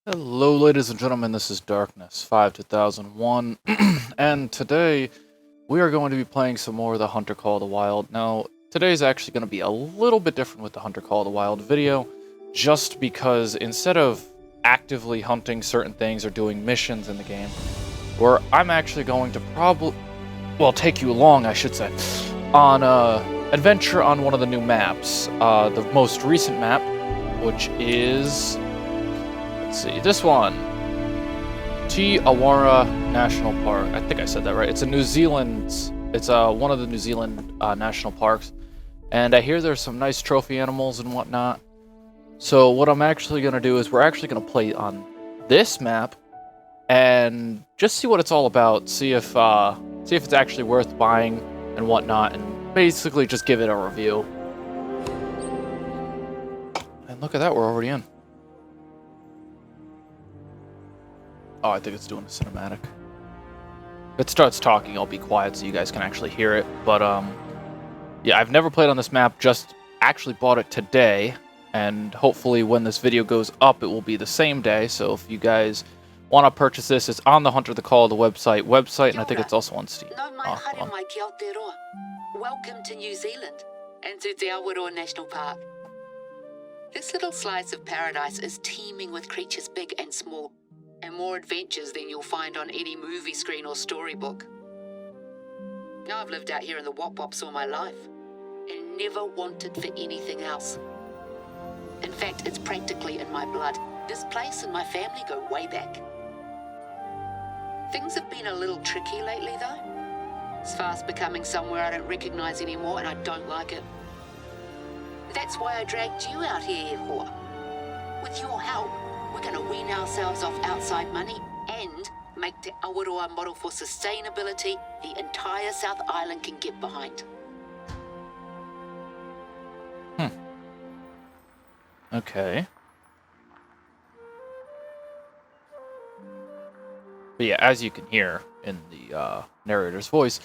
Hello, ladies and gentlemen, this is Darkness 5 2001, and today we are going to be playing some more of the Hunter Call of the Wild. Now, today's actually going to be a little bit different with the Hunter Call of the Wild video, just because instead of actively hunting certain things or doing missions in the game, where I'm actually going to take you along, I should say, on an adventure on one of the new maps. The most recent map, which is... let's see, this one. Awaroa National Park. I think I said that right. It's one of the New Zealand national parks. And I hear there's some nice trophy animals and whatnot. So what I'm actually going to do is we're actually going to play on this map and just see what it's all about. See if it's actually worth buying and whatnot, and basically just give it a review. And look at that, we're already in. Oh, I think it's doing a cinematic. If it starts talking, I'll be quiet so you guys can actually hear it. But, yeah, I've never played on this map, just actually bought it today. And hopefully when this video goes up, it will be the same day. So if you guys want to purchase this, it's on the Hunter the Call, the website, and I think it's also on Steam. Welcome to New Zealand and to the Awaroa National Park. This little slice of paradise is teeming with creatures big and small, and more adventures than you'll find on any movie screen or storybook. Now, I've lived out here in the Wop-Wops all my life, and never wanted for anything else. In fact, it's practically in my blood. This place and my family go way back. Things have been a little tricky lately, though. It's fast becoming somewhere I don't recognize anymore, and I don't like it. That's why I dragged you out here, for. With your help, we're going to wean ourselves off outside money and make the Awaroa model for sustainability the entire South Island can get behind. Okay. But yeah, as you can hear in the narrator's voice,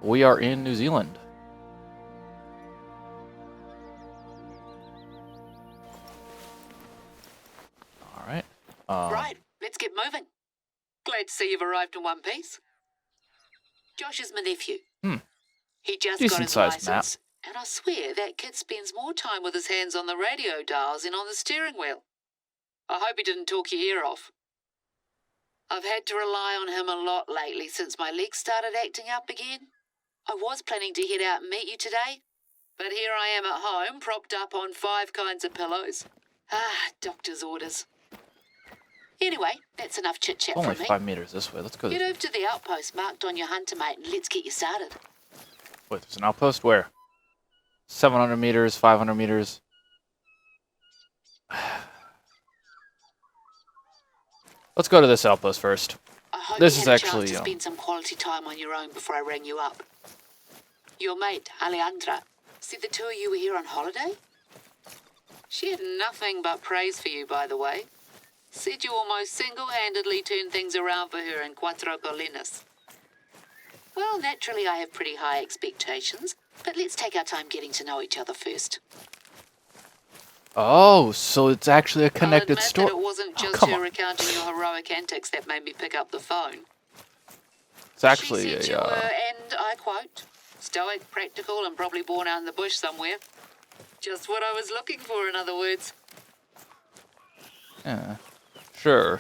we are in New Zealand. Alright. Right, let's get moving. Glad to see you've arrived in one piece. Josh is my nephew. He just got his license, and I swear that kid spends more time with his hands on the radio dials than on the steering wheel. I hope he didn't talk your ear off. I've had to rely on him a lot lately since my legs started acting up again. I was planning to head out and meet you today, but here I am at home, propped up on 5 kinds of pillows. Doctor's orders. Anyway, that's enough chit-chat from me. Only 5 meters this way. Let's go. Head over to the outpost marked on your hunter, mate, and let's get you started. Wait, there's an outpost? Where? 700 meters, 500 meters. Let's go to this outpost first. I hope this you is had actually a chance to spend some quality time on your own before I rang you up. Your mate, Alejandra, said the two of you were here on holiday? She had nothing but praise for you, by the way. Said you almost single-handedly turned things around for her in Cuatro Colinas. Well, naturally I have pretty high expectations, but let's take our time getting to know each other first. Oh, so it's actually a connected story. That it wasn't just her recounting your heroic antics that made me pick up the phone. It's actually she said you were, and I quote, stoic, practical, and probably born out in the bush somewhere. Just what I was looking for, in other words. Yeah, sure.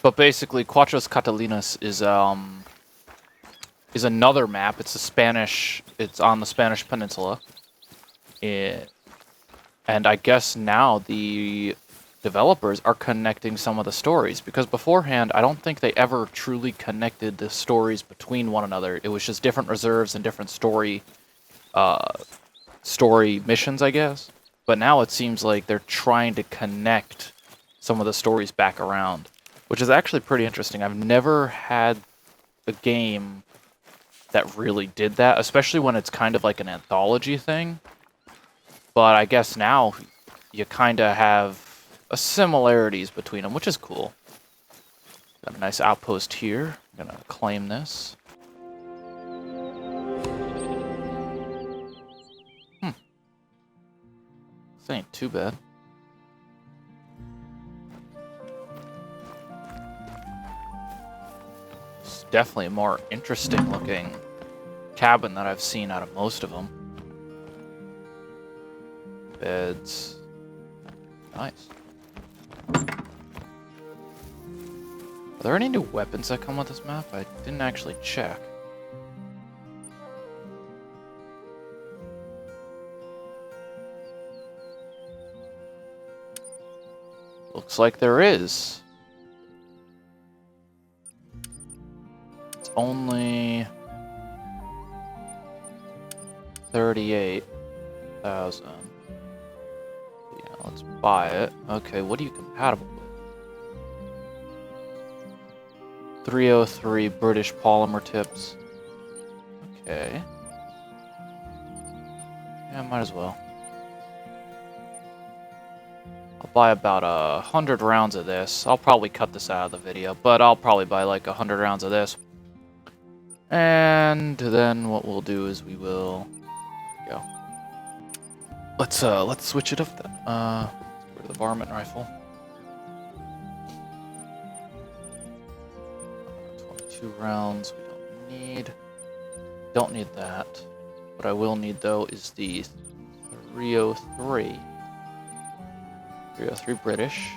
But basically, Cuatro Catalinas is another map. It's It's on the Spanish Peninsula. And I guess now the developers are connecting some of the stories, because beforehand, I don't think they ever truly connected the stories between one another. It was just different reserves and different story missions, I guess. But now it seems like they're trying to connect some of the stories back around, which is actually pretty interesting. I've never had a game that really did that, especially when it's kind of like an anthology thing. But I guess now you kind of have similarities between them, which is cool. Got a nice outpost here. I'm going to claim this. This ain't too bad. definitely a more interesting looking cabin that I've seen out of most of them. Beds. Nice. Are there any new weapons that come with this map? I didn't actually check. Looks like there is. It's only 38,000. Yeah, let's buy it. Okay, what are you compatible with? 303 British polymer tips. Okay. Yeah, might as well. I'll buy about 100 rounds of this. I'll probably cut this out of the video, but I'll probably buy like 100 rounds of this. And then what we'll do is we will go. Let's switch it up then. Let's go to the varmint rifle. 22 rounds we don't need. Don't need that. What I will need though is the 303. 303 British.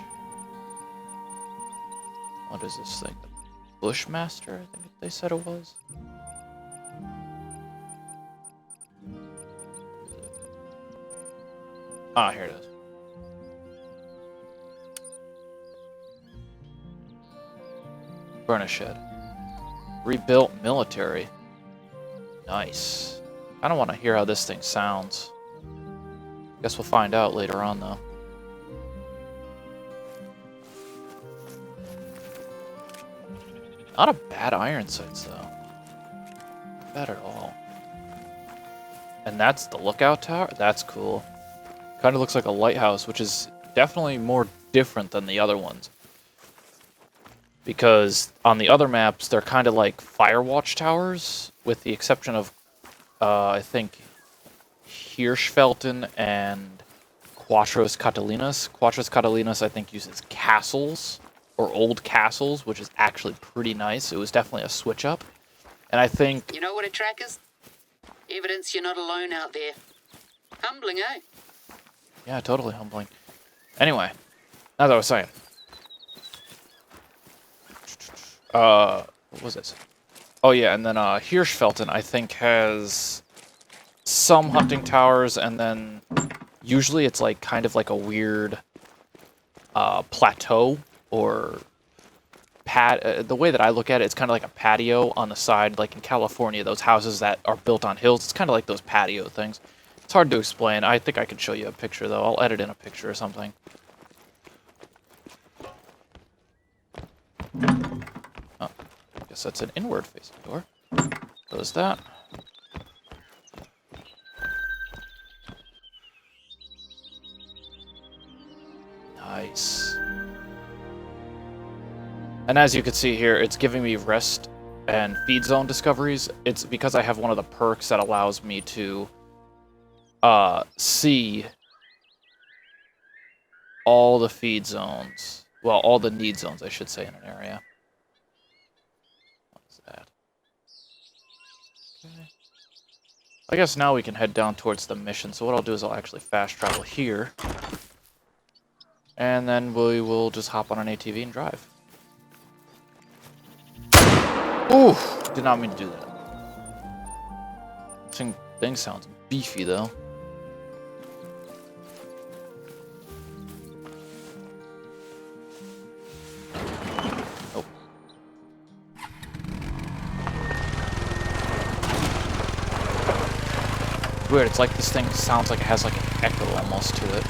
What is this thing? The Bushmaster, I think they said it was. Ah, here it is. Furnace shed. Rebuilt military. Nice. I don't want to hear how this thing sounds. Guess we'll find out later on, though. Not a bad iron sights, though. Not bad at all. And that's the lookout tower? That's cool. Kind of looks like a lighthouse, which is definitely more different than the other ones. Because on the other maps, they're kind of like fire watch towers, with the exception of, I think, Hirschfelten and Quattros Catalinas. Quattros Catalinas, I think, uses castles, or old castles, which is actually pretty nice. It was definitely a switch up. And I think... You know what a track is? Evidence you're not alone out there. Humbling, eh? Yeah, totally humbling. Anyway, as I was saying. What was this? Oh yeah, and then Hirschfelten, I think, has some hunting towers, and then usually it's like kind of like a weird plateau, or the way that I look at it, it's kind of like a patio on the side, like in California, those houses that are built on hills. It's kind of like those patio things. It's hard to explain. I think I could show you a picture, though. I'll edit in a picture or something. Oh, I guess that's an inward-facing door. Close that. Nice. And as you can see here, it's giving me rest and feed zone discoveries. It's because I have one of the perks that allows me to see all the feed zones. Well, all the need zones, I should say, in an area. What is that? Okay. I guess now we can head down towards the mission. So what I'll do is I'll actually fast travel here. And then we will just hop on an ATV and drive. Ooh! Did not mean to do that. This thing sounds beefy, though. Oh. Weird, it's like this thing sounds like it has like an echo almost to it.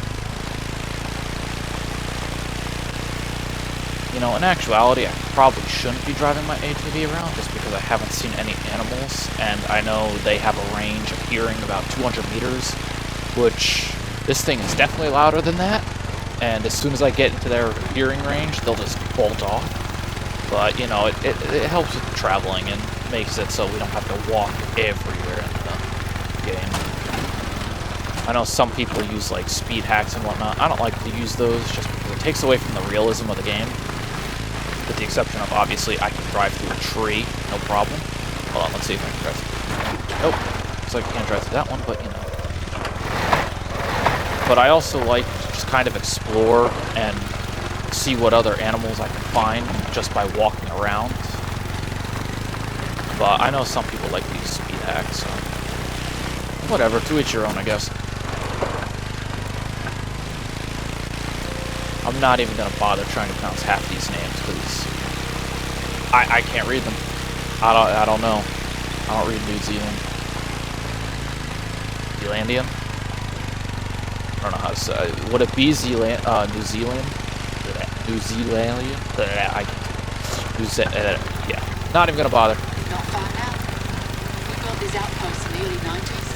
You know, in actuality, I probably shouldn't be driving my ATV around just because I haven't seen any animals, and I know they have a range of hearing about 200 meters, which this thing is definitely louder than that, and as soon as I get into their hearing range, they'll just bolt off. But, you know, it helps with the traveling and makes it so we don't have to walk everywhere in the game. I know some people use, like, speed hacks and whatnot. I don't like to use those just because it takes away from the realism of the game. with the exception of, obviously, I can drive through a tree, no problem. Hold on, let's see if I can drive through. Nope, looks like I can't drive through that one, but, you know. But I also like to just kind of explore and see what other animals I can find just by walking around. But I know some people like to use speed hacks, so whatever, to each your own, I guess. I'm not even gonna bother trying to pronounce half these names because I can't read them. I don't know. I don't read New Zealand. Zealandian? I don't know how to say. Would it be New Zealand? New Zealandian? Yeah. Not even gonna bother. Not far now. We built these outposts in the early 90s.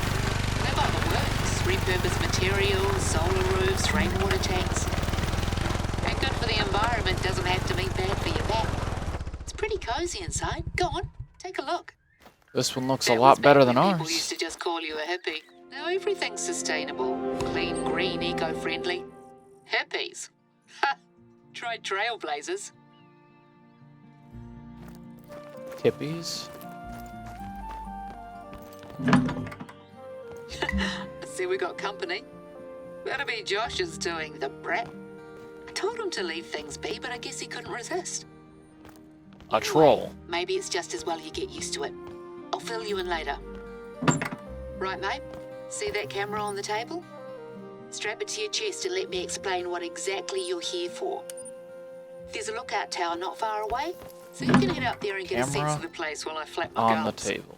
They've got the works. Repurposed materials, solar roofs, rainwater tanks. And good for the environment, doesn't have to be bad for your back. It's pretty cozy inside. Go on, take a look. This one looks a lot better than ours. People used to just call you a hippie. Now everything's sustainable, clean, green, eco-friendly. Hippies. Ha! Try trailblazers. Hippies? I see we got company. That'll be Josh's doing, the brat. I told him to leave things be, but I guess he couldn't resist. A troll. Maybe it's just as well you get used to it. I'll fill you in later. Right, mate? See that camera on the table? Strap it to your chest and let me explain what exactly you're here for. There's a lookout tower not far away, so you can head up there and get a sense of the place while I flap my on gums. the table.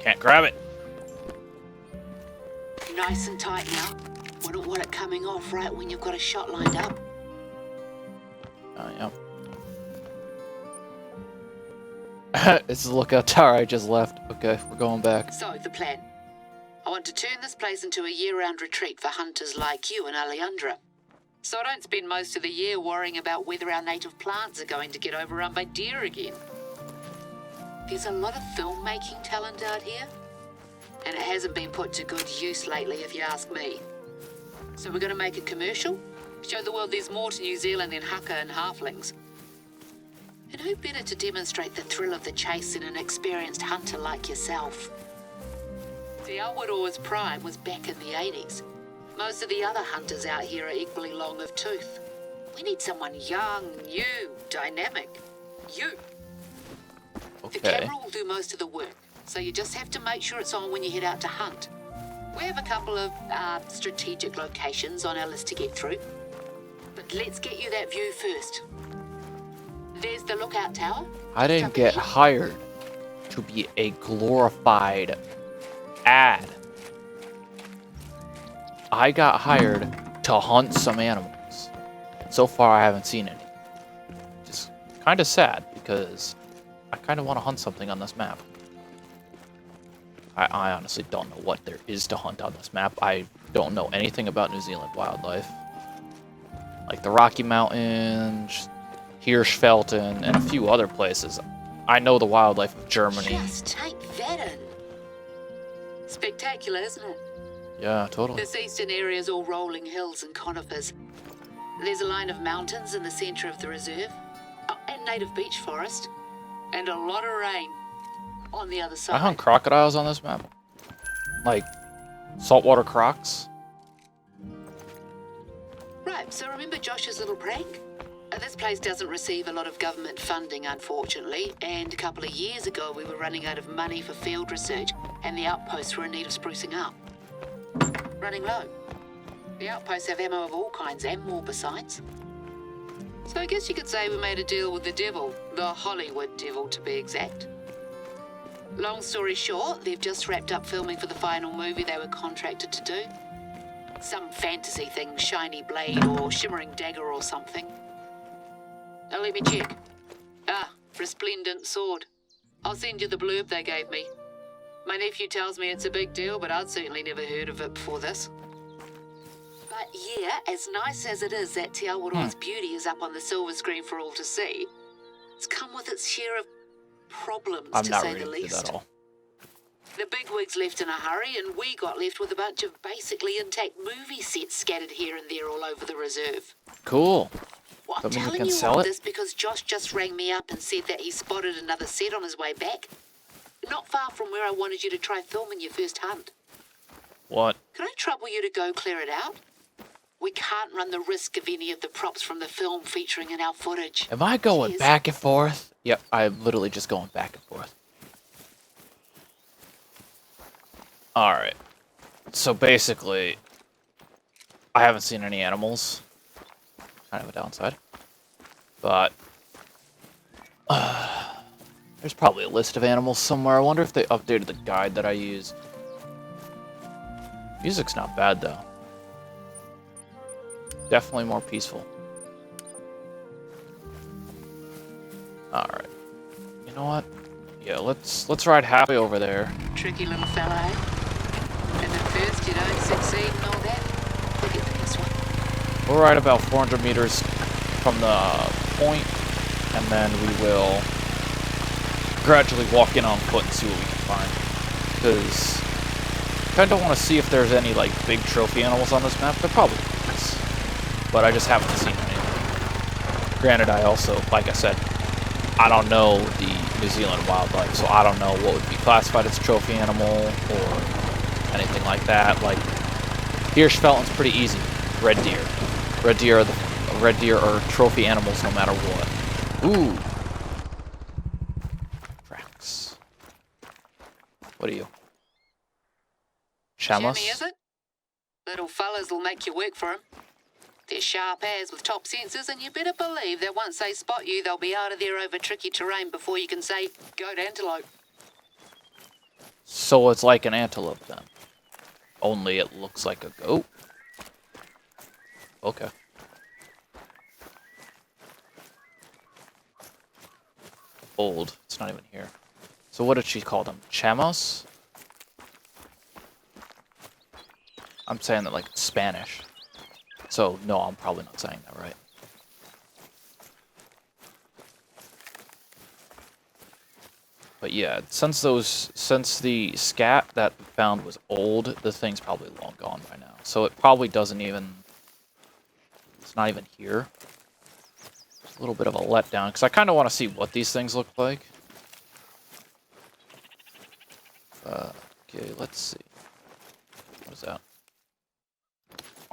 Can't grab it. Nice and tight now. Wouldn't want it coming off right when you've got a shot lined up. Yep. It's the lookout tower I just left. Okay, we're going back. So, the plan. I want to turn this place into a year-round retreat for hunters like you and Alejandra. So I don't spend most of the year worrying about whether our native plants are going to get overrun by deer again. There's a lot of filmmaking talent out here, and it hasn't been put to good use lately, if you ask me. So we're going to make a commercial, show the world there's more to New Zealand than haka and halflings. And who better to demonstrate the thrill of the chase than an experienced hunter like yourself? The Awaroa's prime was back in the 80s. Most of the other hunters out here are equally long of tooth. We need someone young, new, dynamic. You. Okay. The camera will do most of the work, so you just have to make sure it's on when you head out to hunt. We have a couple of strategic locations on our list to get through. But let's get you that view first. There's the lookout tower. I didn't get hired to be a glorified ad. I got hired to hunt some animals. So far, I haven't seen any. Just kind of sad because I kind of want to hunt something on this map. I honestly don't know what there is to hunt on this map. I don't know anything about New Zealand wildlife. Like the Rocky Mountains, Hirschfelden, and a few other places. I know the wildlife of Germany. Just take that in. Spectacular, isn't it? Yeah, totally. This eastern area is all rolling hills and conifers. There's a line of mountains in the center of the reserve, and native beech forest, and a lot of rain on the other side. I hunt crocodiles on this map. Like, saltwater crocs. Right, so remember Josh's little prank? This place doesn't receive a lot of government funding, unfortunately, and a couple of years ago we were running out of money for field research, and the outposts were in need of sprucing up. Running low. The outposts have ammo of all kinds and more besides. So I guess you could say we made a deal with the devil, the Hollywood devil to be exact. Long story short, they've just wrapped up filming for the final movie they were contracted to do. Some fantasy thing, shiny blade or shimmering dagger or something. Now let me check. Resplendent sword. I'll send you the blurb they gave me. My nephew tells me it's a big deal, but I'd certainly never heard of it before this. But yeah, as nice as it is that Te Awaroa's beauty is up on the silver screen for all to see, it's come with its share of problems, I'm to not say the reading through least. that all. The bigwigs left in a hurry, and we got left with a bunch of basically intact movie sets scattered here and there all over the reserve. Cool. Well, I'm But we telling can you sell all it? this because Josh just rang me up and said that he spotted another set on his way back. Not far from where I wanted you to try filming your first hunt. What? Can I trouble you to go clear it out? We can't run the risk of any of the props from the film featuring in our footage. Am I going Cheers. back and forth? Yep, I'm literally just going back and forth. Alright. So basically, I haven't seen any animals. Kind of a downside. But there's probably a list of animals somewhere. I wonder if they updated the guide that I use. Music's not bad, though. Definitely more peaceful. Alright. You know what? Yeah, let's ride halfway over there. Tricky little fella, eh? And at first you don't succeed and all that. Look at this one. We'll ride about 400 meters from the point, and then we will gradually walk in on foot and see what we can find. Because I kind of want to see if there's any like big trophy animals on this map. There probably is, but I just haven't seen any. Granted, I also, like I said, I don't know the New Zealand wildlife, so I don't know what would be classified as a trophy animal or anything like that. Like Hirschfeld's pretty easy. Red deer. Red deer are trophy animals no matter what. Ooh. Tracks. What are you? Chamas? Jimmy, is it? Little fellas will make you work for 'em. They're sharp as with top sensors, and you better believe that once they spot you, they'll be out of there over tricky terrain before you can say, goat antelope. So it's like an antelope then. Only it looks like a goat. Okay. Old. It's not even here. So what did she call them? Chamos? I'm saying that like it's Spanish. So no, I'm probably not saying that right. But yeah, since the scat that we found was old, the thing's probably long gone by now. So it probably doesn't even, it's not even here. It's a little bit of a letdown, because I kind of want to see what these things look like. Okay, let's see. What is that?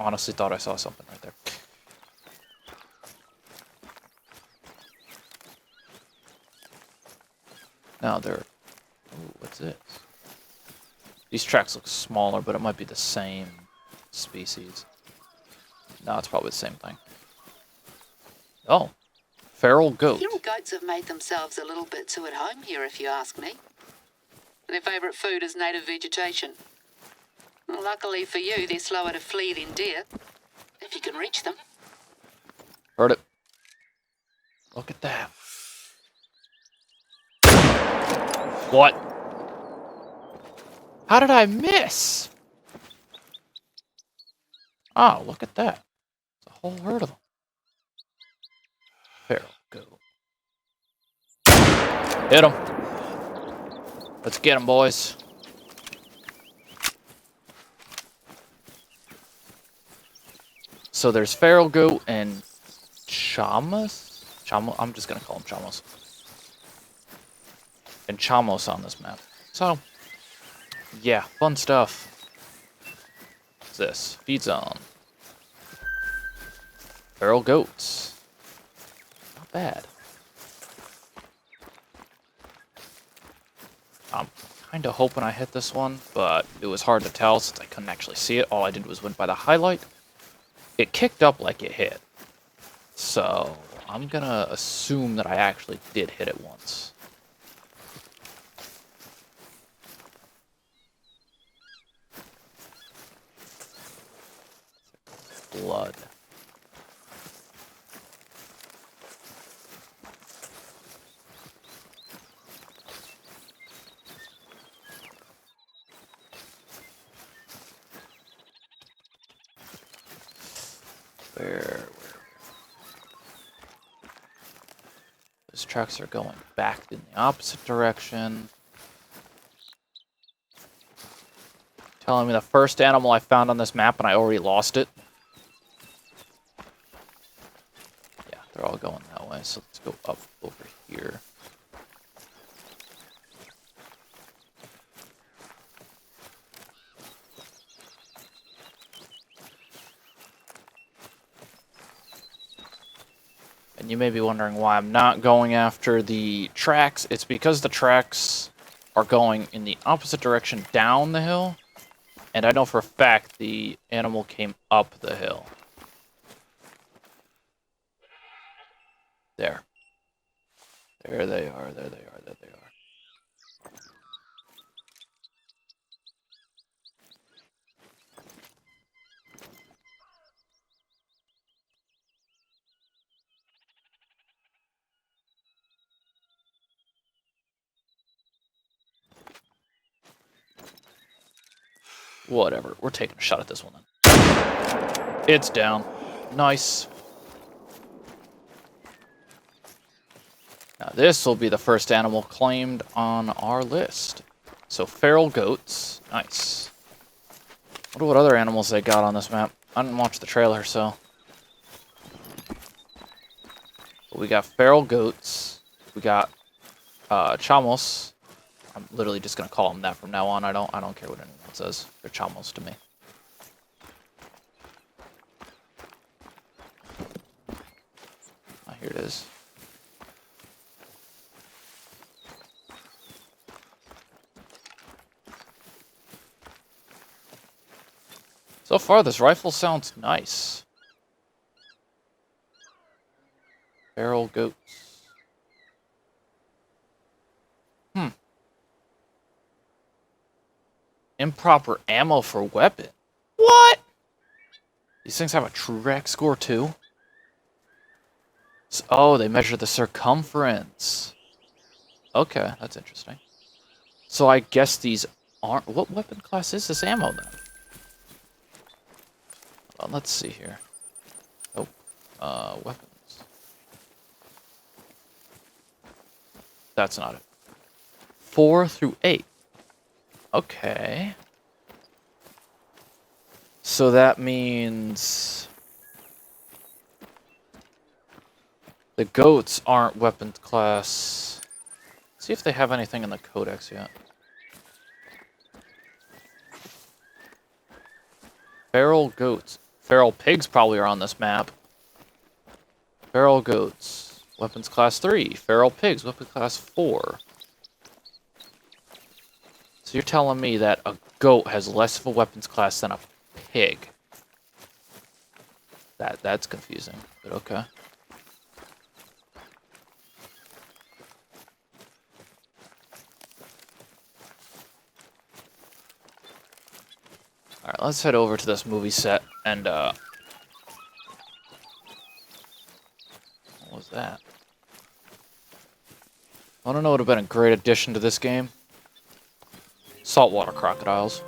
Honestly thought I saw something right there. Now they're... Ooh, what's this? These tracks look smaller, but it might be the same species. No, it's probably the same thing. Oh. Feral goat. Feral goats have made themselves a little bit too at home here, if you ask me. Their favourite food is native vegetation. Well, luckily for you, they're slower to flee than deer, if you can reach them. Heard it. Look at that. What? How did I miss? Oh, look at that. There's a whole herd of them. Feral goat. Hit him. Let's get him, boys. So there's feral goat and chamas? I'm just gonna call them chamos. And chamos on this map. So, yeah, fun stuff. What's this? Feed zone. Feral goats. Not bad. I'm kind of hoping I hit this one, but it was hard to tell since I couldn't actually see it. All I did was went by the highlight. It kicked up like it hit. So, I'm gonna assume that I actually did hit it once. Blood. Where? Those tracks are going back in the opposite direction. Telling me the first animal I found on this map and I already lost it. Yeah, they're all going that way, so let's go up over here. And you may be wondering why I'm not going after the tracks. It's because the tracks are going in the opposite direction down the hill. And I know for a fact the animal came up the hill. There. There they are, there they are, there they are. Whatever, we're taking a shot at this one then. It's down. Nice. Now this will be the first animal claimed on our list. So feral goats. Nice. Wonder what other animals they got on this map. I didn't watch the trailer, so. But we got feral goats. We got chamos. I'm literally just gonna call them that from now on. I don't care what anyone says. They're chamos to me. Here it is. So far, this rifle sounds nice. Feral goats. Improper ammo for weapon. What? These things have a true rack score too? Oh, they measure the circumference. Okay, that's interesting. So I guess these aren't... What weapon class is this ammo then? Well, let's see here. Oh, weapons. That's not it. 4 through 8. Okay. So that means... the goats aren't weapon class. See if they have anything in the codex yet. Feral goats. Feral pigs probably are on this map. Feral goats. Weapons class 3. Feral pigs. Weapons class 4. So you're telling me that a goat has less of a weapons class than a pig. That's confusing, but okay. Alright, let's head over to this movie set and, what was that? I don't know what would have been a great addition to this game. Saltwater crocodiles.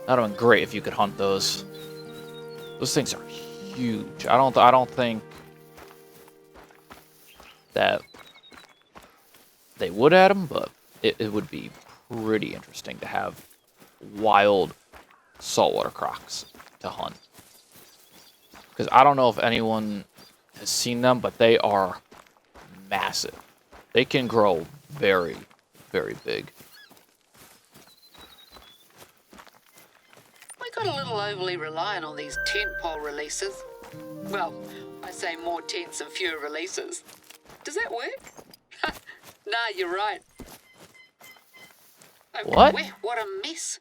That would have been great if you could hunt those. Those things are huge. I don't think that they would add them, but it would be pretty interesting to have wild saltwater crocs to hunt. Because I don't know if anyone has seen them, but they are massive. They can grow very, very big. I got a little overly reliant on these tentpole releases. Well, I say more tents and fewer releases. Does that work? Nah, you're right. What? What a mess.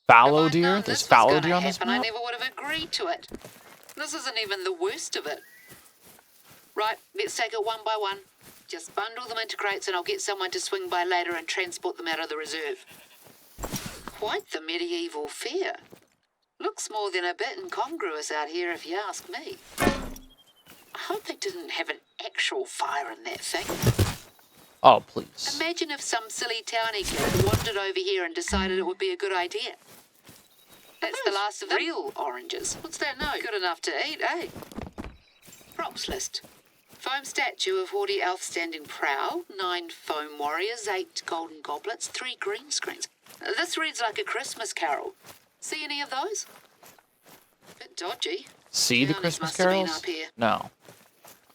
Fallow deer? There's fallow deer on this map? I never would have agreed to it. This isn't even the worst of it. Right, let's take it one by one. Just bundle them into crates and I'll get someone to swing by later and transport them out of the reserve. Quite the medieval fair. Looks more than a bit incongruous out here if you ask me. I hope they didn't have an actual fire in that thing. Oh, please. Imagine if some silly townie kid wandered over here and decided it would be a good idea. That's the last of the real oranges. What's that note? Good enough to eat, eh? Props list. Foam statue of haughty elf standing prow, 9 foam warriors, 8 golden goblets, 3 green screens. This reads like a Christmas carol. See any of those? Bit dodgy. See the Christmas carols? Up here. No.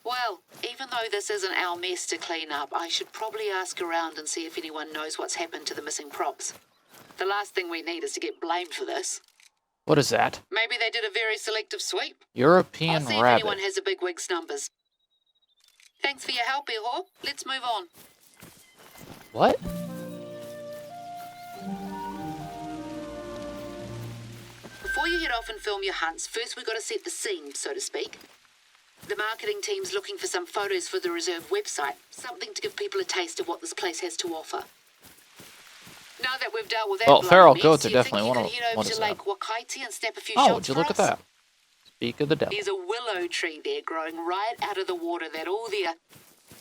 Well, even though this isn't our mess to clean up, I should probably ask around and see if anyone knows what's happened to the missing props. The last thing we need is to get blamed for this. What is that? Maybe they did a very selective sweep. European I'll see rabbit. if anyone has a bigwig's numbers. Thanks for your help, Eho. Let's move on. What? Before you head off and film your hunts, first we've got to set the scene, so to speak. The marketing team's looking for some photos for the reserve website, something to give people a taste of what this place has to offer. Now that we've dealt with that, well, feral goats are definitely one of them. What is that? Lake Wakaiti and snap a few oh, shots would you for look us? at that? Speak of the devil. There's a willow tree there growing right out of the water that all the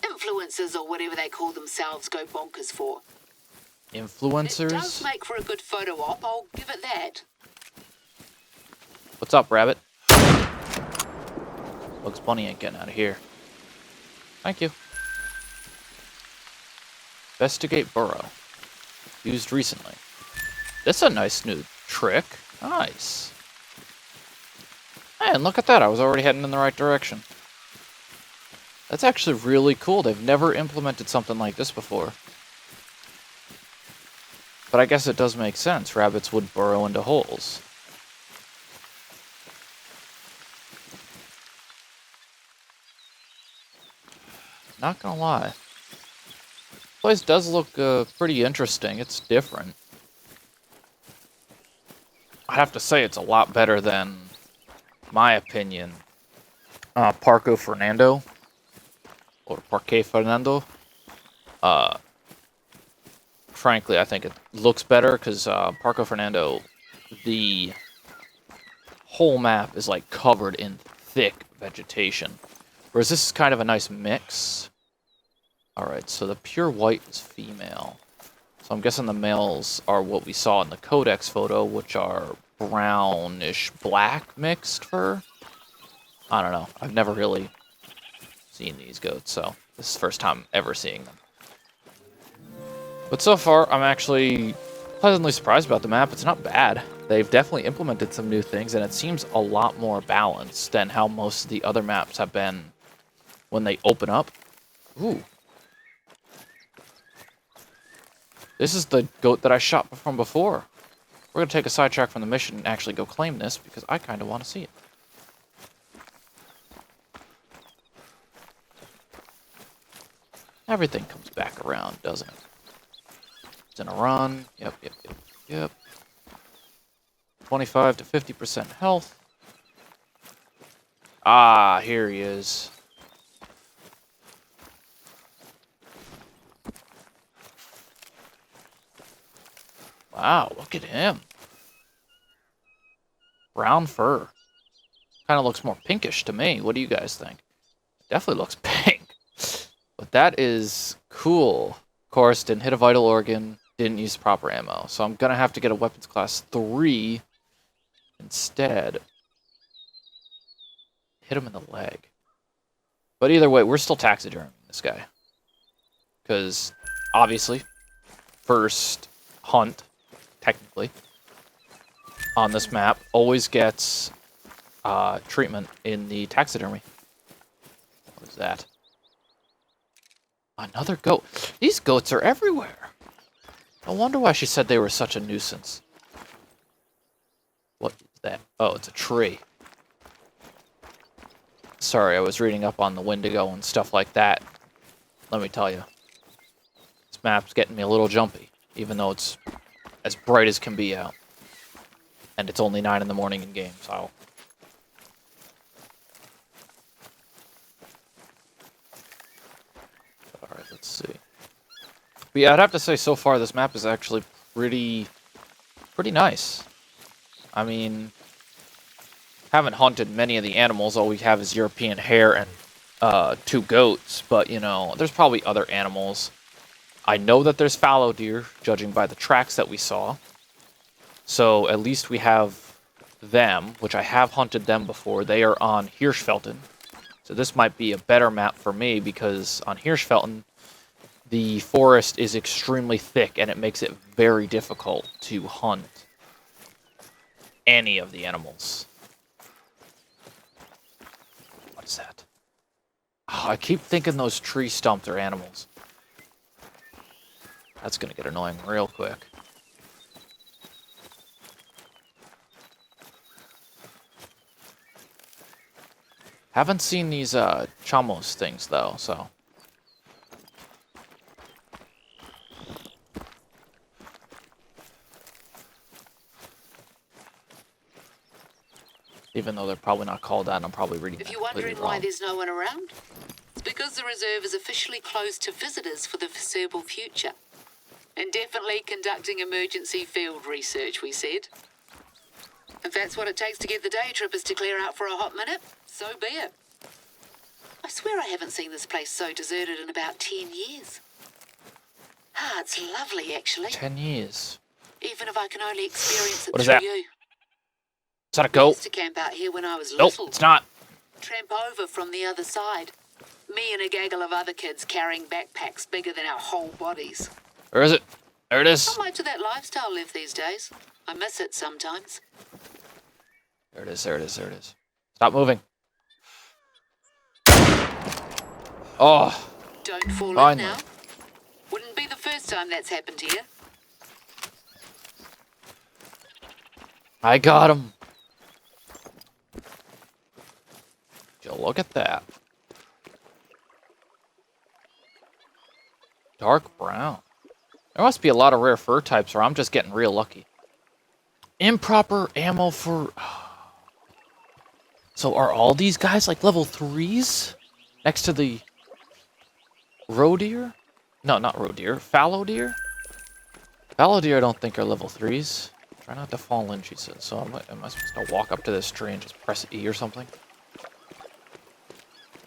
influencers or whatever they call themselves go bonkers for. Influencers? It does make for a good photo op, I'll give it that. What's up, rabbit? Bugs Bunny ain't getting out of here. Thank you. Investigate burrow. Used recently. This is a nice new trick. Nice. Man, look at that. I was already heading in the right direction. That's actually really cool. They've never implemented something like this before. But I guess it does make sense. Rabbits would burrow into holes. Not gonna lie. This place does look pretty interesting. It's different. I have to say it's a lot better than, my opinion, Parque Fernando. Or Parque Fernando. Frankly, I think it looks better because Parque Fernando, the whole map is like covered in thick vegetation. Whereas this is kind of a nice mix. Alright, so the pure white is female. So I'm guessing the males are what we saw in the Codex photo, which are brownish black mixed fur. I don't know. I've never really seen these goats, so this is the first time ever seeing them. But so far, I'm actually pleasantly surprised about the map. It's not bad. They've definitely implemented some new things, and it seems a lot more balanced than how most of the other maps have been when they open up. Ooh. This is the goat that I shot from before. We're going to take a sidetrack from the mission and actually go claim this, because I kind of want to see it. Everything comes back around, doesn't it? It's in a run. Yep. 25 to 50% health. Ah, here he is. Wow, look at him. Brown fur. Kind of looks more pinkish to me. What do you guys think? Definitely looks pink. But that is cool. Of course, didn't hit a vital organ. Didn't use proper ammo. So I'm going to have to get a weapons class 3 instead. Hit him in the leg. But either way, we're still taxiderming this guy. Because, obviously, first hunt, technically, on this map always gets treatment in the taxidermy. What is that? Another goat. These goats are everywhere. No wonder why she said they were such a nuisance. What is that? Oh, it's a tree. Sorry, I was reading up on the Wendigo and stuff like that. Let me tell you. This map's getting me a little jumpy, even though it's as bright as can be out. And it's only 9 in the morning in game, so... Alright, let's see. But yeah, I'd have to say so far this map is actually pretty nice. I mean, haven't hunted many of the animals. All we have is European hare and 2 goats. But, you know, there's probably other animals. I know that there's fallow deer, judging by the tracks that we saw. So at least we have them, which I have hunted them before. They are on Hirschfelten. So this might be a better map for me because on Hirschfelten, the forest is extremely thick, and it makes it very difficult to hunt any of the animals. What is that? Oh, I keep thinking those tree stumps are animals. That's gonna get annoying real quick. Haven't seen these chamos things though, so. Even though they're probably not called that, and I'm probably reading that completely wrong. If you're wondering why there's no one around, it's because the reserve is officially closed to visitors for the foreseeable future. Indefinitely conducting emergency field research, we said. If that's what it takes to get the day trippers to clear out for a hot minute, so be it. I swear I haven't seen this place so deserted in about 10 years. Ah, it's lovely, actually. 10 years. Even if I can only experience it What is through that? you. Is that a I goat? used to camp out here when I was Nope, little. it's not. Tramp over from the other side. Me and a gaggle of other kids carrying backpacks bigger than our whole bodies. Where is it? There it is. Not much of that lifestyle live these days. I miss it sometimes. There it is, there it is, there it is. Stop moving. Oh. Don't fall Finally. in now. Wouldn't be the first time that's happened here. I got him. Yo, look at that. Dark brown. There must be a lot of rare fur types, or I'm just getting real lucky. Improper ammo for... So are all these guys like level 3s? Next to the... roe deer? No, not roe deer. Fallow deer? Fallow deer I don't think are level 3s. Try not to fall in, she says. So am I supposed to walk up to this tree and just press E or something?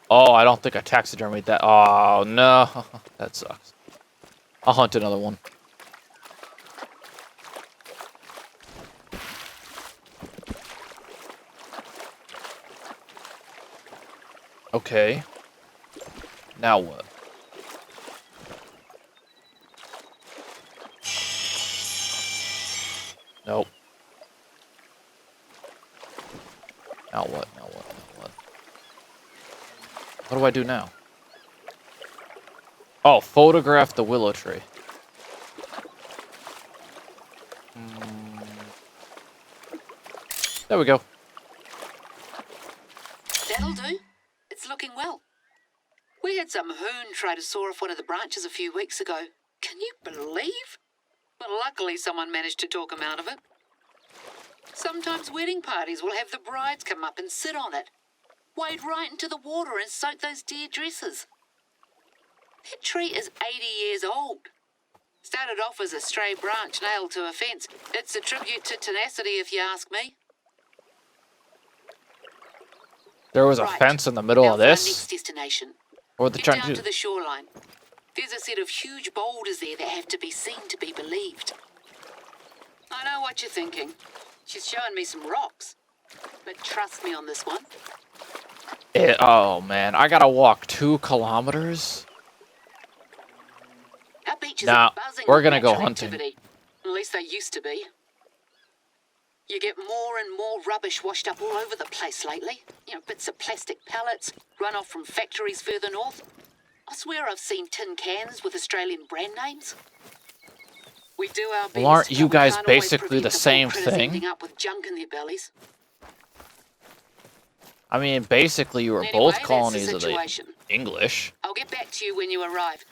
Oh, I don't think I taxidermied that. Oh, no. That sucks. I'll hunt another one. Okay. Now what? Nope. Now what? Now what? Now what? What do I do now? Oh, photograph the willow tree. There we go. That'll do. It's looking well. We had some hoon try to saw off one of the branches a few weeks ago. Can you believe? But luckily someone managed to talk him out of it. Sometimes wedding parties will have the brides come up and sit on it. Wade right into the water and soak those dear dresses. That tree is 80 years old. Started off as a stray branch nailed to a fence. It's a tribute to tenacity, if you ask me. There was a fence in the middle of this? Next destination. What were they Get trying down to to do? the shoreline. There's a set of huge boulders there that have to be seen to be believed. I know what you're thinking. She's showing me some rocks. But trust me on this one. Oh, man. I gotta walk 2 kilometers? Our beaches Nah, are buzzing we're with gonna go natural hunting. activity. At least they used to be. You get more and more rubbish washed up all over the place lately. You know, bits of plastic pallets, runoff from factories further north. I swear I've seen tin cans with Australian brand names. We do our best. Well, aren't you but we guys can't always basically prevent the poor same critters thing? ending up with junk in their bellies. I mean, basically, you were Anyway, both that's the colonies of the situation. English. I'll get back to you when you arrive.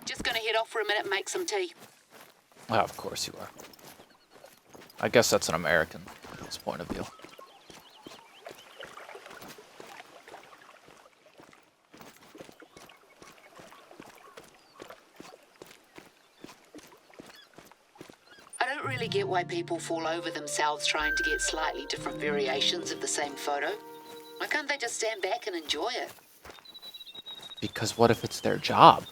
Just gonna head off for a minute and make some tea. Oh, of course you are. I guess that's an American's point of view. I don't really get why people fall over themselves trying to get slightly different variations of the same photo. Why can't they just stand back and enjoy it? Because what if it's their job?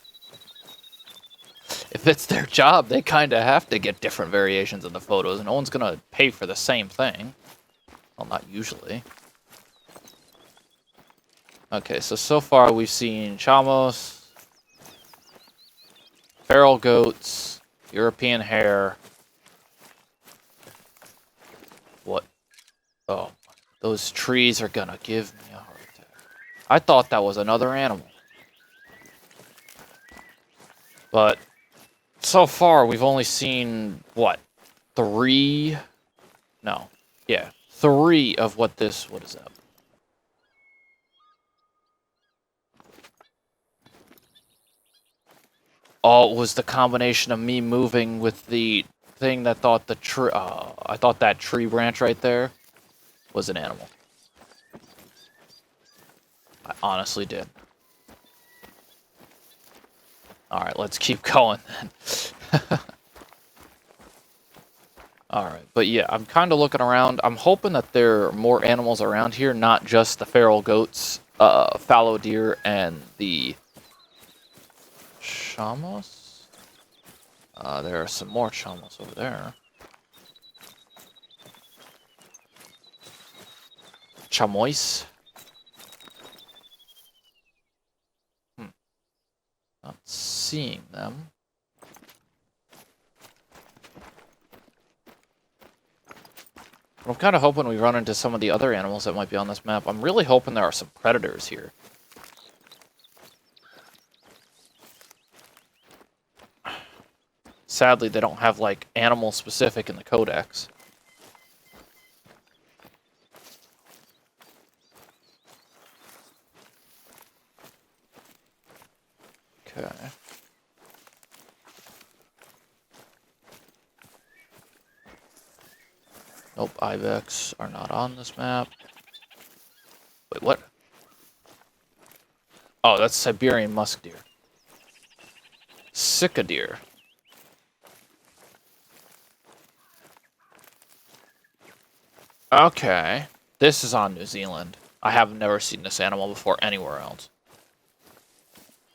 If it's their job, they kind of have to get different variations of the photos, and no one's going to pay for the same thing. Well, not usually. Okay, so far we've seen chamos, feral goats, European hare. What? Oh, those trees are gonna give me a heart attack. I thought that was another animal. But so far, we've only seen, what, 3? No. Yeah, 3 of what is that? Oh, it was the combination of me moving with the thing that thought the tree, I thought that tree branch right there was an animal. I honestly did. Alright, let's keep going then. Alright, but yeah, I'm kind of looking around. I'm hoping that there are more animals around here, not just the feral goats, fallow deer, and the chamois. There are some more chamois over there. Chamois. Not seeing them. I'm kind of hoping we run into some of the other animals that might be on this map. I'm really hoping there are some predators here. Sadly, they don't have, like, animal-specific in the codex. Okay. Nope, ibex are not on this map. Wait, what? Oh, that's Siberian musk deer. Cicada. Okay. This is on New Zealand. I have never seen this animal before anywhere else.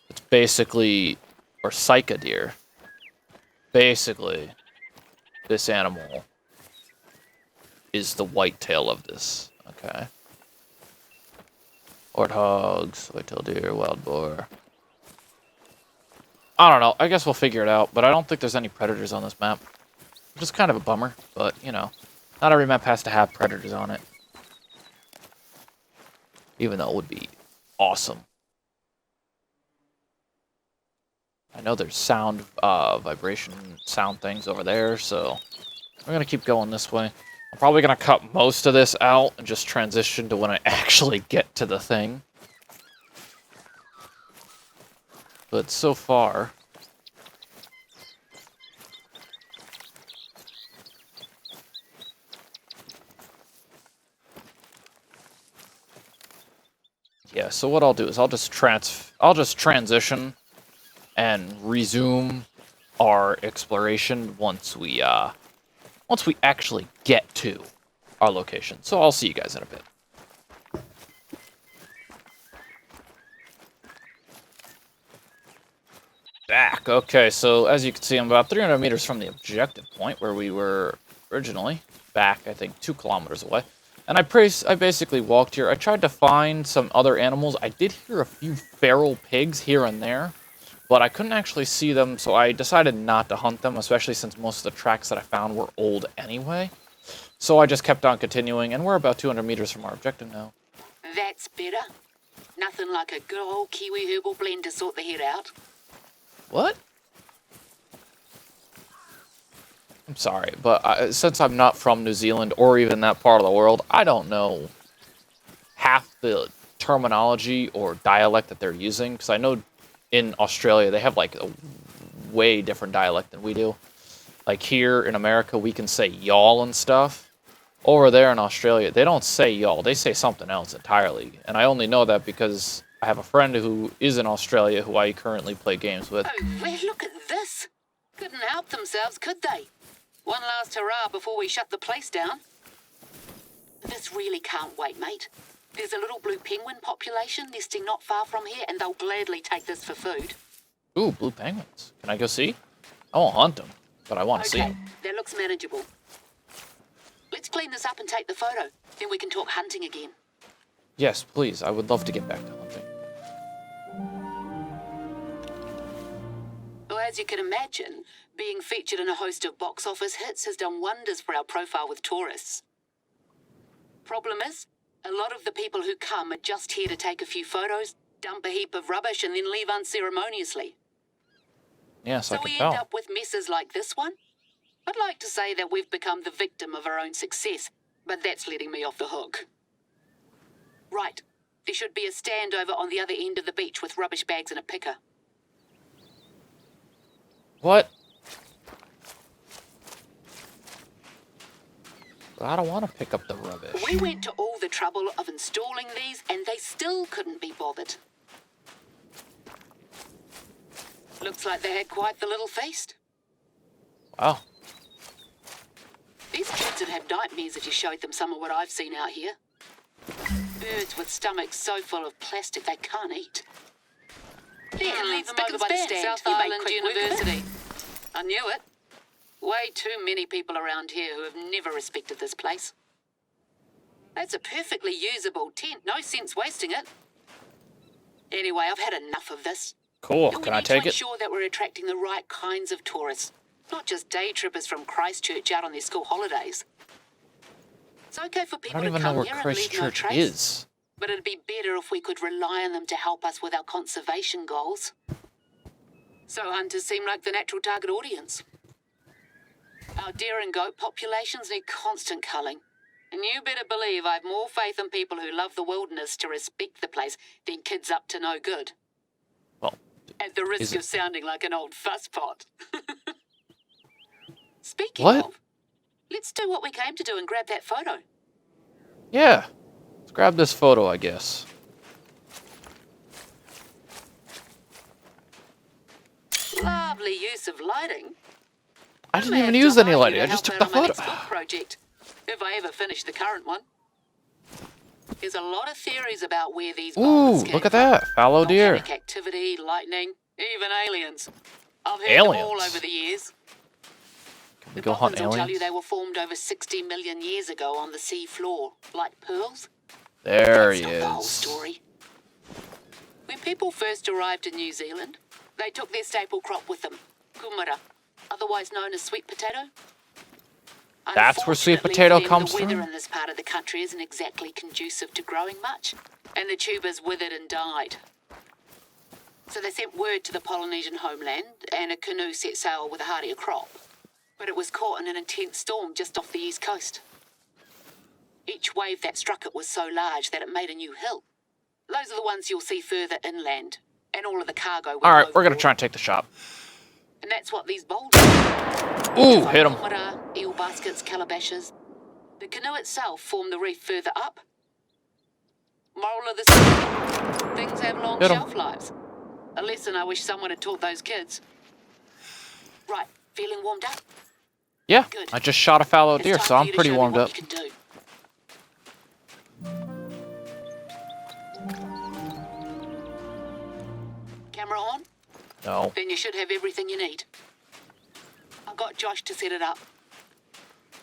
It's basically, or cyca deer. Basically, this animal is the whitetail of this. Okay. Warthogs, whitetail deer, wild boar. I don't know. I guess we'll figure it out, but I don't think there's any predators on this map. Which is kind of a bummer, but, you know. Not every map has to have predators on it. Even though it would be awesome. I know there's sound, vibration sound things over there, so we're gonna keep going this way. I'm probably gonna cut most of this out and just transition to when I actually get to the thing. But so far... Yeah, so what I'll do is I'll just transition and resume our exploration once we actually get to our location. So I'll see you guys in a bit. Back. Okay, so as you can see, I'm about 300 meters from the objective point where we were originally. Back, I think, 2 kilometers away. And I basically walked here. I tried to find some other animals. I did hear a few feral pigs here and there, but I couldn't actually see them, so I decided not to hunt them, especially since most of the tracks that I found were old anyway. So I just kept on continuing, and we're about 200 meters from our objective now. That's better. Nothing like a good old Kiwi herbal blend to sort the head out. What? I'm sorry, but since I'm not from New Zealand or even that part of the world, I don't know half the terminology or dialect that they're using, because I know in Australia they have like a way different dialect than we do. Like here in America we can say y'all and stuff. Over there in Australia they don't say y'all, they say something else entirely. And I only know that because I have a friend who is in Australia who I currently play games with. Oh, well, look at this. Couldn't help themselves, could they? One last hurrah before we shut the place down. This really can't wait, mate. There's a little blue penguin population nesting not far from here, and they'll gladly take this for food. Ooh, blue penguins. Can I go see? I won't hunt them, but I want to see them. That looks manageable. Let's clean this up and take the photo. Then we can talk hunting again. Yes, please. I would love to get back to hunting. as you can imagine, being featured in a host of box office hits has done wonders for our profile with tourists. Problem is, a lot of the people who come are just here to take a few photos, dump a heap of rubbish, and then leave unceremoniously. Yes, I so can we tell. end up with messes like this one. I'd like to say that we've become the victim of our own success, but that's letting me off the hook. Right. There should be a stand over on the other end of the beach with rubbish bags and a picker. What? I don't want to pick up the rubbish. We went to all the trouble of installing these, and they still couldn't be bothered. Looks like they had quite the little feast. Wow. These kids would have nightmares if you showed them some of what I've seen out here. Birds with stomachs so full of plastic they can't eat. You can leave them over by the stand. South Island University. I knew it. Way too many people around here who have never respected this place. That's a perfectly usable tent. No sense wasting it. Anyway, I've had enough of this. Cool. Can I take it? We need to ensure that we're attracting the right kinds of tourists, not just day trippers from Christchurch out on their school holidays. It's okay for I people don't to even know come where here and leave no Christchurch trace, is. but it'd be better if we could rely on them to help us with our conservation goals. So hunters seem like the natural target audience. Our deer and goat populations need constant culling. And you better believe I've more faith in people who love the wilderness to respect the place than kids up to no good. Well, at the risk of sounding like an old fusspot. Speaking what? of, let's do what we came to do and grab that photo. Yeah. Let's grab this photo, I guess. Lovely use of lighting. I didn't even use any lighting. I just took the photo. Project, if I ever finish the current one. There's a lot of theories about where these Ooh, look at that. Fallow deer. Volcanic activity, lightning, even aliens. I've heard Aliens? them all over the years. Can we go hunt Dolphins will tell you aliens? they were formed over 60 million years ago on the sea floor, like pearls. There That's he not the whole is. story. When people first arrived in New Zealand, they took their staple crop with them, kumara, otherwise known as sweet potato. That's where sweet Unfortunately potato for them, comes the weather from? in this part of the country isn't exactly conducive to growing much, and the tubers withered and died. So they sent word to the Polynesian homeland, and a canoe set sail with a hardier crop. But it was caught in an intense storm just off the east coast. Each wave that struck it was so large that it made a new hill. Those are the ones you'll see further inland, and all of the cargo went Alright, we're gonna overboard. try and take the shop. And that's what these boulders are. Ooh, hit him. Kumara, eel baskets, calabashes. The canoe itself formed the reef further up. Moral of the story, things have long Hit 'em. shelf lives. A lesson I wish someone had taught those kids. Right, feeling warmed up? Yeah, Good. I just shot a fallow deer, It's so time for I'm you to pretty show me warmed what up. you can do. Camera on? No. Then you should have everything you need. I got Josh to set it up.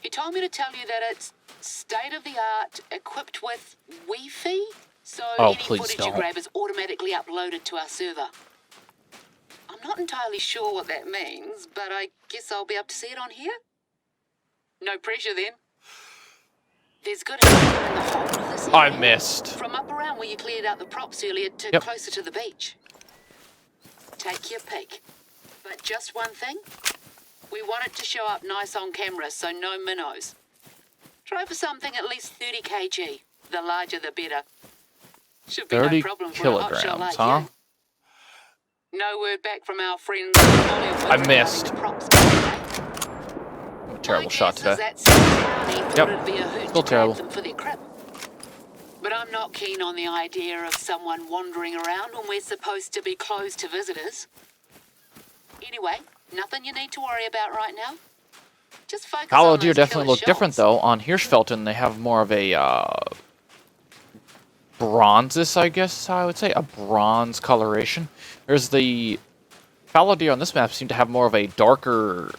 He told me to tell you that it's state-of-the-art, equipped with Wi-Fi, so Oh, any please footage don't. you grab is automatically uploaded to our server. I'm not entirely sure what that means, but I guess I'll be able to see it on here. No pressure then. There's good equipment in the whole of this area. I missed. From up around where you cleared out the props earlier to Yep. closer to the beach. Take your pick. But just one thing. We want it to show up nice on camera, so no minnows. Try for something at least 30 kg. The larger the better. Should be 30 no problem for a hotshot kilograms, like huh? you. No word back from our friends. I missed. Props, I'm a terrible shot today. Yep. Still terrible. Them for their crib. But I'm not keen on the idea of someone wandering around when we're supposed to be closed to visitors. Anyway, nothing you need to worry about right now. Just focus Fallow on deer those definitely killer look different, shots. though. On Hirschfelten, they have more of a bronzes, I guess I would say. A bronze coloration. There's the fallow deer on this map seem to have more of a darker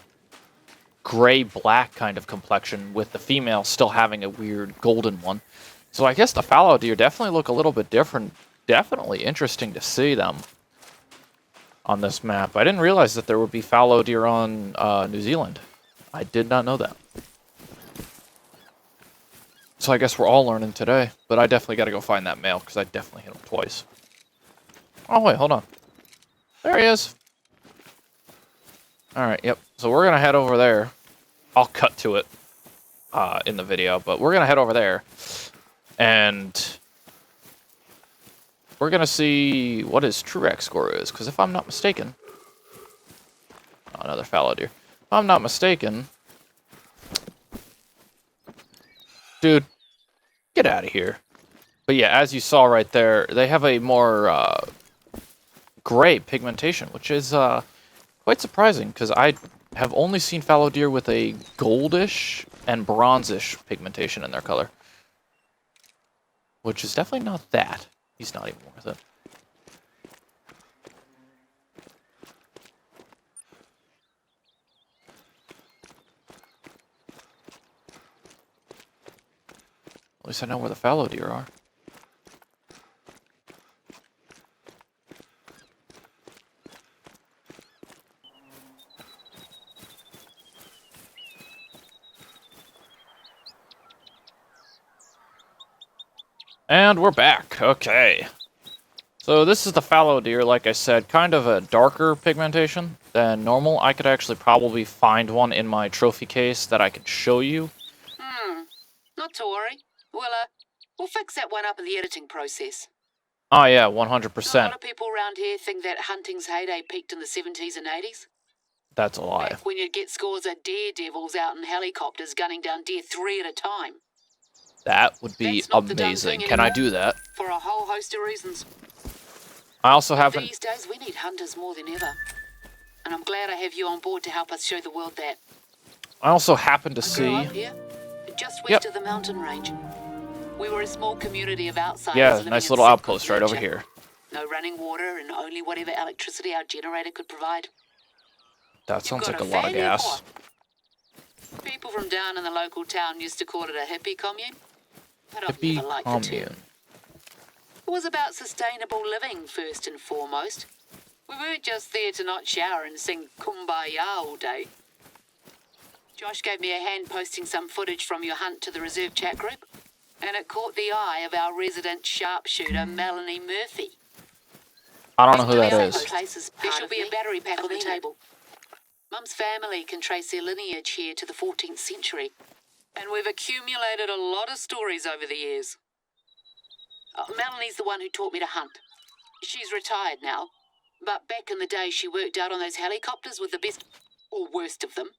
gray-black kind of complexion, with the female still having a weird golden one. So I guess the fallow deer definitely look a little bit different. Definitely interesting to see them. on this map. I didn't realize that there would be fallow deer on New Zealand. I did not know that. So I guess we're all learning today. But I definitely got to go find that male, because I definitely hit him twice. Oh, wait, hold on. There he is. Alright, yep. So we're going to head over there. I'll cut to it in the video, but we're going to head over there. And we're going to see what his true rack score is, because if I'm not mistaken... Oh, another fallow deer. If I'm not mistaken... Dude, get out of here. But yeah, as you saw right there, they have a more gray pigmentation, which is quite surprising, because I have only seen fallow deer with a goldish and bronzish pigmentation in their color. Which is definitely not that. He's not even worth it. At least I know where the fallow deer are. And we're back. Okay. So this is the fallow deer, like I said, kind of a darker pigmentation than normal. I could actually probably find one in my trophy case that I could show you. Not to worry. We'll fix that one up in the editing process. Oh yeah, 100%. A lot of people around here think that hunting's heyday peaked in the 70s and 80s. That's a lie. Back when you'd get scores of daredevils out in helicopters gunning down deer 3 at a time. That would be amazing. Can I do that? For a whole host of reasons. I also have These days, we need hunters more than ever. And I'm glad I have you on board to help us show the world that. I also happen to I grew see... up here, just west of the mountain range. We were a small community of outsiders. Yeah, living nice in little secret outpost right over nurture. here. No running water and only whatever electricity our generator could provide. That sounds You've like got a lot of family gas. People from down in the local town used to call it a hippie commune. But I've Hippie never liked the term. commune. It was about sustainable living, first and foremost. We weren't just there to not shower and sing Kumbaya all day. Josh gave me a hand posting some footage from your hunt to the reserve chat group, and it caught the eye of our resident sharpshooter, Melanie Murphy. I don't know who that is. There should be a battery pack on the table. Mum's family can trace their lineage here to the 14th century, and we've accumulated a lot of stories over the years. Melanie's the one who taught me to hunt. She's retired now, but back in the day she worked out on those helicopters with the best, or worst of them.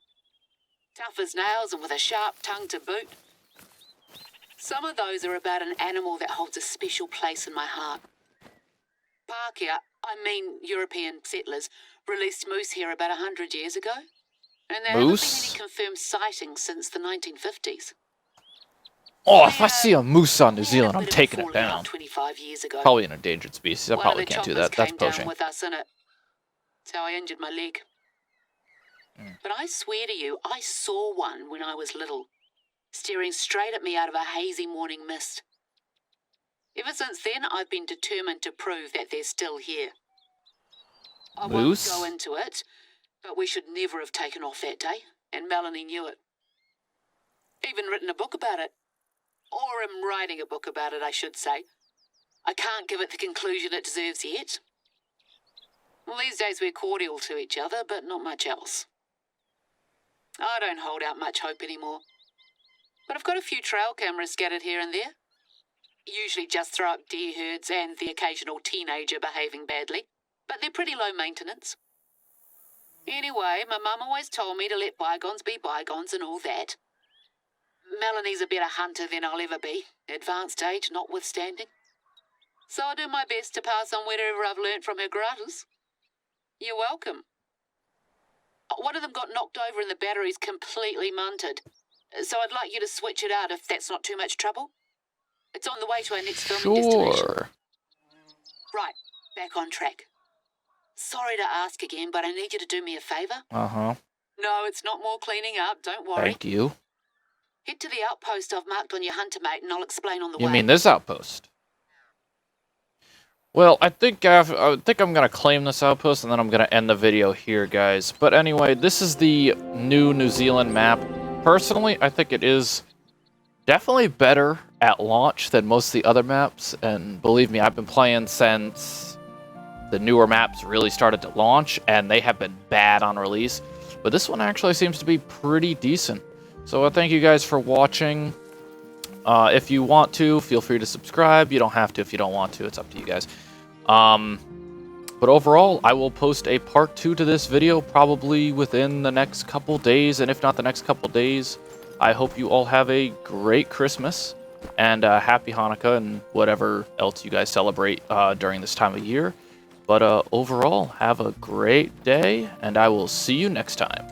Tough as nails and with a sharp tongue to boot. Some of those are about an animal that holds a special place in my heart. Pākehā, I mean European settlers, released moose here about 100 years ago. And there haven't been any confirmed sightings since the 1950s. Oh, if I see a moose on New Zealand, I'm taking it down. 25 years ago. Probably an endangered species. I probably can't do that. That's poaching. With us in it. That's how I injured my leg. But I swear to you, I saw one when I was little, staring straight at me out of a hazy morning mist. Ever since then, I've been determined to prove that they're still here. I won't go into it, but we should never have taken off that day, and Melanie knew it. Even written a book about it. Or am writing a book about it, I should say. I can't give it the conclusion it deserves yet. Well, these days we're cordial to each other, but not much else. I don't hold out much hope anymore. But I've got a few trail cameras scattered here and there. Usually just throw up deer herds and the occasional teenager behaving badly, but they're pretty low maintenance. Anyway, my mum always told me to let bygones be bygones and all that. Melanie's a better hunter than I'll ever be, advanced age notwithstanding. So I'll do my best to pass on whatever I've learnt from her gratis. You're welcome. One of them got knocked over and the battery's completely munted, so I'd like you to switch it out if that's not too much trouble. It's on the way to our next filming destination. Right, back on track. Sorry to ask again, but I need you to do me a favour. Uh-huh. No, it's not more cleaning up, don't worry. Thank you. Head to the outpost I've marked on your hunter mate and I'll explain on the way. You mean this outpost? Well, I think I'm gonna claim this outpost, and then I'm gonna end the video here, guys. But anyway, this is the new New Zealand map. Personally, I think it is definitely better at launch than most of the other maps, and believe me, I've been playing since the newer maps really started to launch, and they have been bad on release. But this one actually seems to be pretty decent. So I thank you guys for watching. If you want to, feel free to subscribe. You don't have to if you don't want to. It's up to you guys. But overall, I will post a part 2 to this video probably within the next couple days, and if not the next couple days, I hope you all have a great Christmas and happy Hanukkah and whatever else you guys celebrate during this time of year. But overall, have a great day, and I will see you next time.